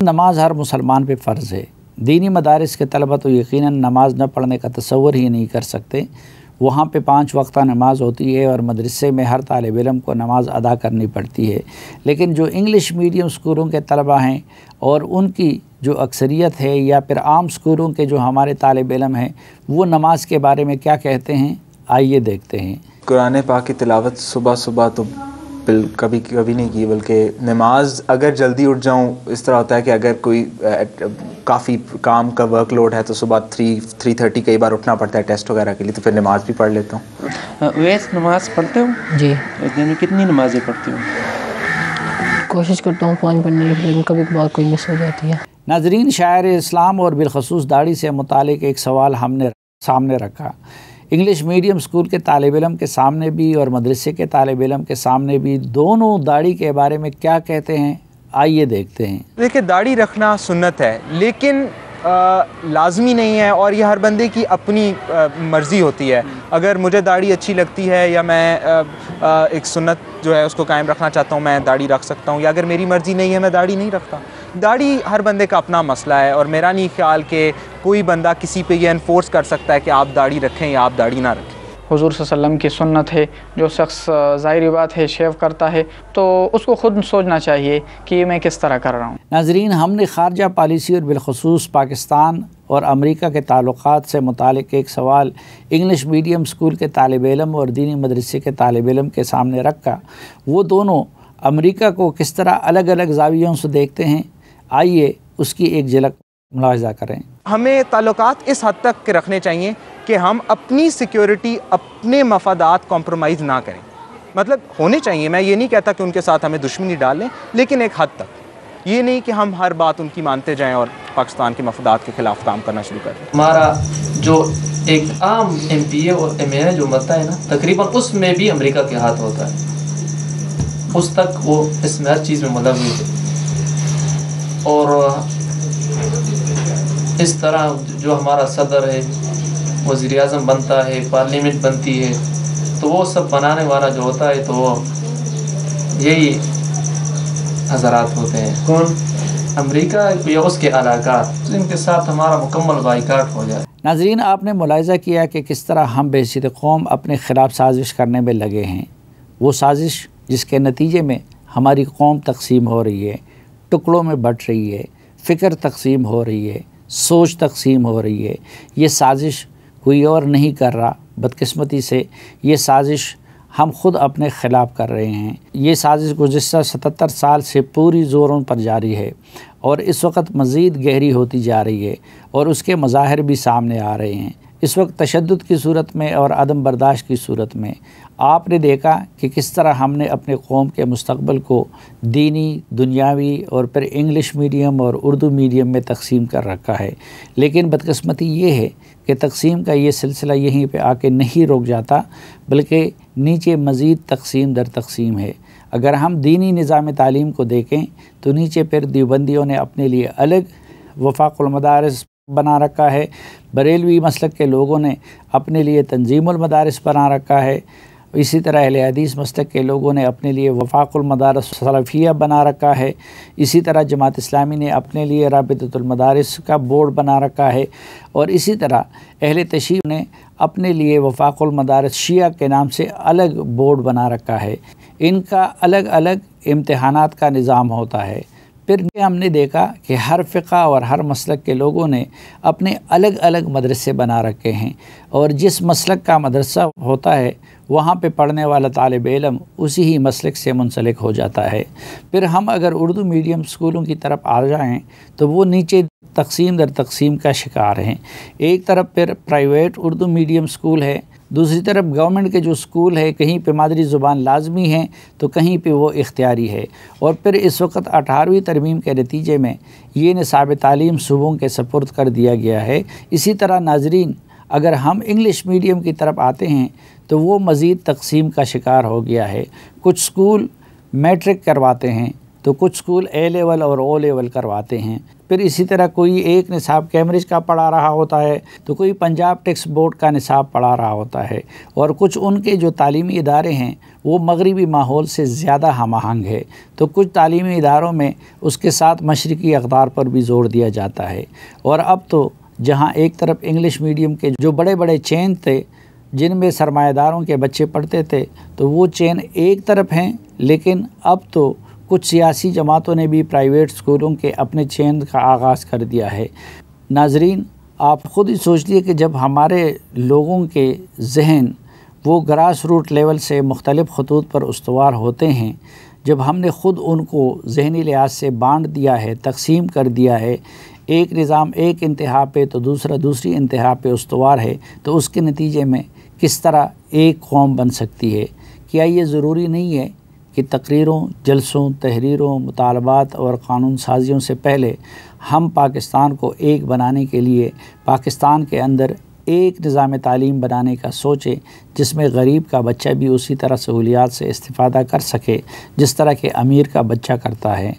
نماز ہر مسلمان پہ فرض ہے۔ دینی مدارس کے طلبہ تو یقیناً نماز نہ پڑھنے کا تصور ہی نہیں کر سکتے۔ وہاں پہ 5 وقتہ نماز ہوتی ہے اور مدرسے میں ہر طالب علم کو نماز ادا کرنی پڑتی ہے، لیکن جو انگلش میڈیم اسکولوں کے طلبہ ہیں اور ان کی جو اکثریت ہے یا پھر عام اسکولوں کے جو ہمارے طالب علم ہیں، وہ نماز کے بارے میں کیا کہتے ہیں، آئیے دیکھتے ہیں۔ قرآن پاک کی تلاوت صبح تو کبھی نہیں کی، بلکہ نماز اگر جلدی اٹھ جاؤں، اس طرح ہوتا ہے کہ اگر کوئی کافی کام کا ورک لوڈ ہے تو صبح 3:30 کئی بار اٹھنا پڑتا ہے ٹیسٹ وغیرہ کے لیے، تو پھر نماز بھی پڑھ لیتا ہوں۔ ویس نماز پڑھتے ہو؟ جی۔ دن میں کتنی نمازیں پڑھتے ہو؟ کوشش کرتا ہوں 5 پڑھنے کی، لیکن کبھی کبھار کوئی مس ہو جاتی ہے۔ ناظرین، شاعر اسلام اور بالخصوص داڑھی سے متعلق ایک سوال ہم نے سامنے رکھا۔ انگلش میڈیم اسکول کے طالب علم کے سامنے بھی اور مدرسے کے طالب علم کے سامنے بھی دونوں داڑھی کے بارے میں کیا کہتے ہیں، آئیے دیکھتے ہیں۔ دیکھیں، داڑھی رکھنا سنت ہے لیکن لازمی نہیں ہے، اور یہ ہر بندے کی اپنی مرضی ہوتی ہے۔ اگر مجھے داڑھی اچھی لگتی ہے یا میں ایک سنت جو ہے اس کو قائم رکھنا چاہتا ہوں، میں داڑھی رکھ سکتا ہوں، یا اگر میری مرضی نہیں ہے میں داڑھی نہیں رکھتا۔ داڑھی ہر بندے کا اپنا مسئلہ ہے، اور میرا نہیں خیال کہ کوئی بندہ کسی پہ یہ انفورس کر سکتا ہے کہ آپ داڑھی رکھیں یا آپ داڑھی نہ رکھیں۔ حضور صلی اللہ علیہ وسلم کی سنت ہے، جو شخص ظاہری بات ہے شیو کرتا ہے تو اس کو خود سوچنا چاہیے کہ میں کس طرح کر رہا ہوں۔ ناظرین، ہم نے خارجہ پالیسی اور بالخصوص پاکستان اور امریکہ کے تعلقات سے متعلق ایک سوال انگلش میڈیم اسکول کے طالب علم اور دینی مدرسے کے طالب علم کے سامنے رکھا۔ وہ دونوں امریکہ کو کس طرح الگ الگ زاویوں سے دیکھتے ہیں، آئیے اس کی ایک جھلک ملاحظہ کریں۔ ہمیں تعلقات اس حد تک رکھنے چاہیے کہ ہم اپنی سیکیورٹی، اپنے مفادات کمپرومائز نہ کریں۔ مطلب ہونے چاہیے، میں یہ نہیں کہتا کہ ان کے ساتھ ہمیں دشمنی ڈال لیں، لیکن ایک حد تک، یہ نہیں کہ ہم ہر بات ان کی مانتے جائیں اور پاکستان کے مفادات کے خلاف کام کرنا شروع کر دیں۔ ہمارا جو ایک عام ایم پی اے اور ایم اے جو بنتا ہے نا، تقریباً اس میں بھی امریکہ کے ہاتھ ہوتا ہے، اس تک وہ اس میں ہر چیز میں ملوث ہے۔ اور اس طرح جو ہمارا صدر ہے، وزیر اعظم بنتا ہے، پارلیمنٹ بنتی ہے، تو وہ سب بنانے والا جو ہوتا ہے تو وہ یہی حضرات ہوتے ہیں۔ کون؟ امریکہ یا اس کے علاقات، جن کے ساتھ ہمارا مکمل بائیکاٹ ہو جائے۔ ناظرین، آپ نے ملاحظہ کیا کہ کس طرح ہم بحیثیت قوم اپنے خلاف سازش کرنے میں لگے ہیں، وہ سازش جس کے نتیجے میں ہماری قوم تقسیم ہو رہی ہے، ٹکڑوں میں بٹ رہی ہے، فکر تقسیم ہو رہی ہے، سوچ تقسیم ہو رہی ہے۔ یہ سازش کوئی اور نہیں کر رہا، بدقسمتی سے یہ سازش ہم خود اپنے خلاف کر رہے ہیں۔ یہ سازش گزشتہ 77 سال سے پوری زوروں پر جاری ہے اور اس وقت مزید گہری ہوتی جا رہی ہے اور اس کے مظاہر بھی سامنے آ رہے ہیں۔ اس وقت تشدد کی صورت میں اور عدم برداشت کی صورت میں آپ نے دیکھا کہ کس طرح ہم نے اپنے قوم کے مستقبل کو دینی، دنیاوی اور پھر انگلش میڈیم اور اردو میڈیم میں تقسیم کر رکھا ہے، لیکن بدقسمتی یہ ہے کہ تقسیم کا یہ سلسلہ یہیں پہ آ کے نہیں رک جاتا، بلکہ نیچے مزید تقسیم در تقسیم ہے۔ اگر ہم دینی نظام تعلیم کو دیکھیں تو نیچے پھر دیوبندیوں نے اپنے لیے الگ وفاق المدارس بنا رکھا ہے، بریلوی مسلک کے لوگوں نے اپنے لیے تنظیم المدارس بنا رکھا ہے، اسی طرح اہل حدیث مسلک کے لوگوں نے اپنے لیے وفاق المدارس سلفیہ بنا رکھا ہے، اسی طرح جماعت اسلامی نے اپنے لیے رابطۃ المدارس کا بورڈ بنا رکھا ہے، اور اسی طرح اہل تشیع نے اپنے لیے وفاق المدارس شیعہ کے نام سے الگ بورڈ بنا رکھا ہے۔ ان کا الگ الگ امتحانات کا نظام ہوتا ہے۔ پھر ہم نے دیکھا کہ ہر فقہ اور ہر مسلک کے لوگوں نے اپنے الگ الگ مدرسے بنا رکھے ہیں، اور جس مسلک کا مدرسہ ہوتا ہے وہاں پہ پڑھنے والا طالب علم اسی ہی مسلک سے منسلک ہو جاتا ہے۔ پھر ہم اگر اردو میڈیم اسکولوں کی طرف آ جائیں تو وہ نیچے تقسیم در تقسیم کا شکار ہیں۔ ایک طرف پھر پرائیویٹ اردو میڈیم اسکول ہے، دوسری طرف گورنمنٹ کے جو اسکول ہے کہیں پہ مادری زبان لازمی ہے تو کہیں پہ وہ اختیاری ہے، اور پھر اس وقت 18ویں ترمیم کے نتیجے میں یہ نصاب تعلیم صوبوں کے سپرد کر دیا گیا ہے۔ اسی طرح ناظرین، اگر ہم انگلش میڈیم کی طرف آتے ہیں تو وہ مزید تقسیم کا شکار ہو گیا ہے۔ کچھ اسکول میٹرک کرواتے ہیں تو کچھ اسکول اے لیول اور او لیول کرواتے ہیں، پھر اسی طرح کوئی ایک نصاب کیمبرج کا پڑھا رہا ہوتا ہے تو کوئی پنجاب ٹیکسٹ بورڈ کا نصاب پڑھا رہا ہوتا ہے، اور کچھ ان کے جو تعلیمی ادارے ہیں وہ مغربی ماحول سے زیادہ ہم آہنگ ہے، تو کچھ تعلیمی اداروں میں اس کے ساتھ مشرقی اقدار پر بھی زور دیا جاتا ہے۔ اور اب تو جہاں ایک طرف انگلش میڈیم کے جو بڑے بڑے چین تھے جن میں سرمایہ داروں کے بچے پڑھتے تھے، تو وہ چین ایک طرف ہیں، لیکن اب تو کچھ سیاسی جماعتوں نے بھی پرائیویٹ اسکولوں کے اپنے چین کا آغاز کر دیا ہے۔ ناظرین، آپ خود ہی سوچ لیے کہ جب ہمارے لوگوں کے ذہن وہ گراس روٹ لیول سے مختلف خطوط پر استوار ہوتے ہیں، جب ہم نے خود ان کو ذہنی لحاظ سے بانٹ دیا ہے، تقسیم کر دیا ہے، ایک نظام ایک انتہا پہ تو دوسرا دوسری انتہا پہ استوار ہے، تو اس کے نتیجے میں کس طرح ایک قوم بن سکتی ہے؟ کیا یہ ضروری نہیں ہے کہ تقریروں، جلسوں، تحریروں، مطالبات اور قانون سازیوں سے پہلے ہم پاکستان کو ایک بنانے کے لیے پاکستان کے اندر ایک نظام تعلیم بنانے کا سوچیں، جس میں غریب کا بچہ بھی اسی طرح سہولیات سے استفادہ کر سکے جس طرح کہ امیر کا بچہ کرتا ہے؟